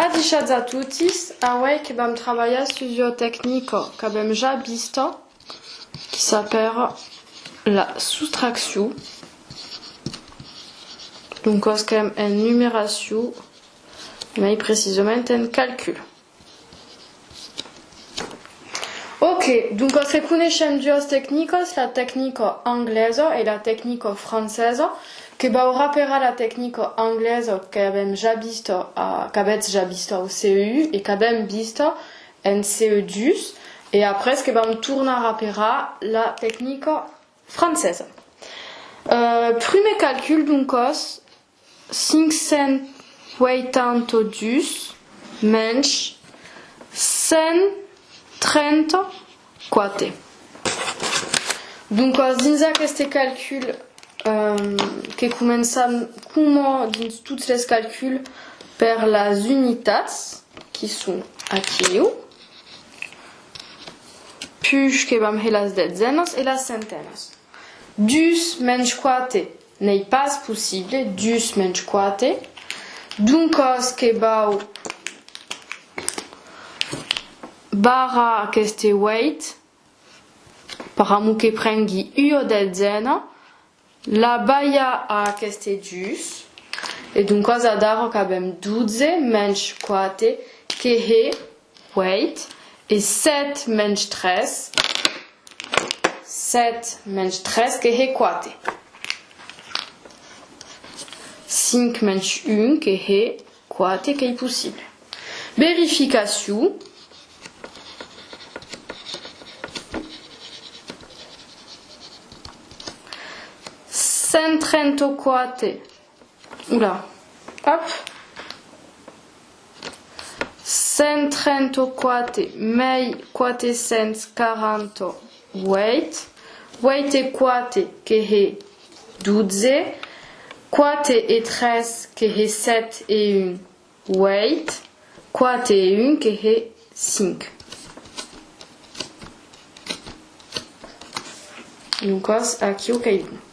Adiciați a tutti, away che abbiamo travagliato studio tecnico che abbiamo già visto, qui s'appelle la soustraction. Donc, c'est une numération, mais précisément un calcul. Ok, donc se conosciamo due tecnicos, la tecnico anglaise e la tecnico francese, che rapera la tecnico anglaise che abbiamo già visto au CEU e che abbiamo visto en CE2 e après che abbiamo torna a rapera la tecnico francese. Primo calcul donc 582 menys 130 quate. Donc, dins aquest calcul que començam dins tots les calculs per les unitats qui sont aquí, puis que vam fer les dotzenes et les centenes. 2 menys 4 n'est pas possible, 2 menys 4. Donc, que bau barra aquest weight, paramu que prengui io dotzena, la baia a aquest dus, et donc a daro que abbiamo 12 menys 4, que he weight, et 7 menys 3, 7 menys 3, que he 4. 5 menys 1, que he 4, que est possible. Vérification. Cent 34, oula, hop, 134 mei 440 weight e 4 che è 12, 4 e 3 che è 7 e 1 weight, 4 e 1 che è 5. Donc, aqui o caído.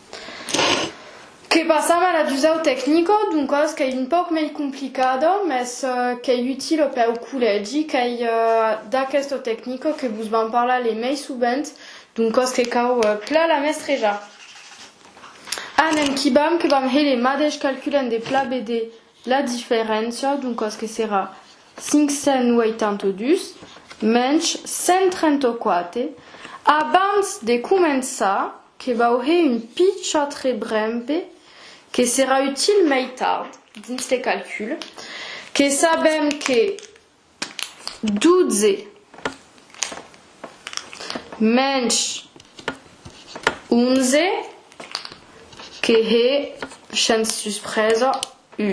Que passam a la dusau tecnico, donc que è un po' mai complicato, mas che è utile per il collegi, che è da questo tecnico che vos van parlar les mai subent, donc que cau pla la mestreja. Anem kibam que vam he les madej calculen de pla bd la diferència, donc que sera 582 menys 134. Abans de començar, que va he un pitjat rebrempe, que sera utile mai tard dins les calculs, que sabem que 12 menys 11 que he chance surpresa u.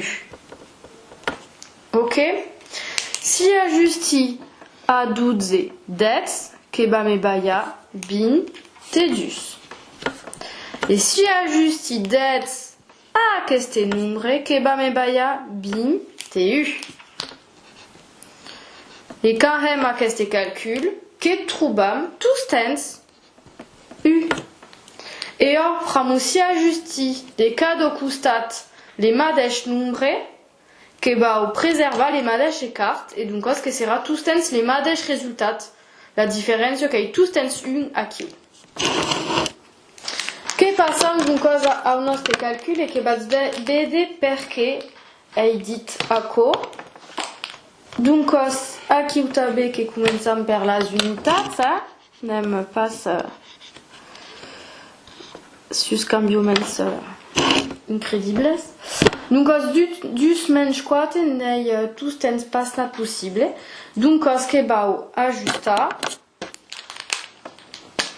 Ok? Si ajusti a 12 dets, que ba me baia bin tedus. Et si ajusti dets a este nombre, que ba me baia bin tu. Et quand hem a este calcul, que trobam tous temps u. Et or, pram aussi ajusti des cas de costat les madèches nombre, que ba au préserva les madèches et cartes, et donc que sera tous temps les madèches résultats. La différence che è tous temps 1 aquí. Che passam donc al nostre calcul e che vaig vede perché è dit aco. Donc aquí també que començam per les unitats, anem pas sus canviaments incredibles. Donc dus menys 4 nei tous temps pas na possible. Donc que bau ajustar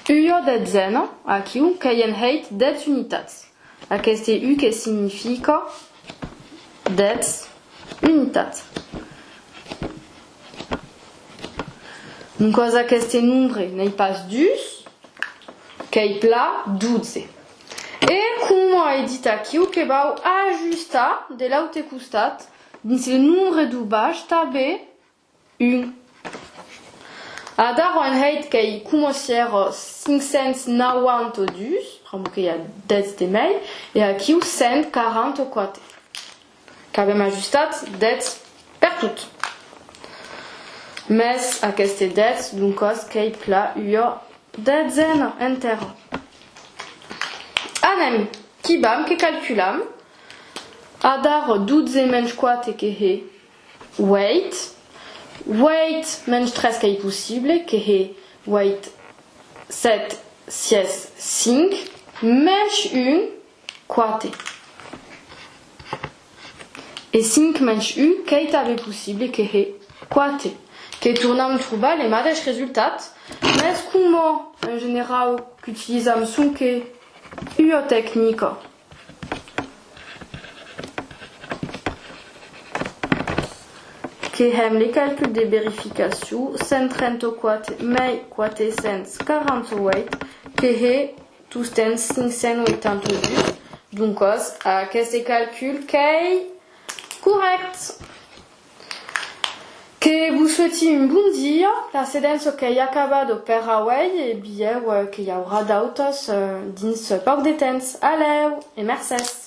io dotzena, aquí que hi en heit 10 unitats. Aquest u que significa 10 unitats. Donc aquest nombre n'est pas 10, qu'ei pla 12. Et como è dit aquí, que bau ajustar de l'autre costat dins le nombre du baix també 1. Adar on heit que commencer 592, pramo que hi ha 10 de mei, et aquí 144. Que abbiamo ajustat 10 per tot. Mes aceste dets, duncos, kei pla io dezen entero. Anem, kibam, que calculam, adar 12 menys 4 que he weight. Weight menys 13 que é impossível, que he weight 7, 6, 5, menos 1, 4. E 5 menos 1, que é possível, que é 4. Que tornamos trobar les mateixos resultats, mas como em geral que utilizamos são que uma técnica que é les calculs de vérification 134 mais 448 que é 588. Donc, aquest calcul que est correct. Que vous souhaitez un bon dia, la sedence que hi ha acabat per avui, et bien que hi haurà d'autres dins poc de temps. Aleu, et merci.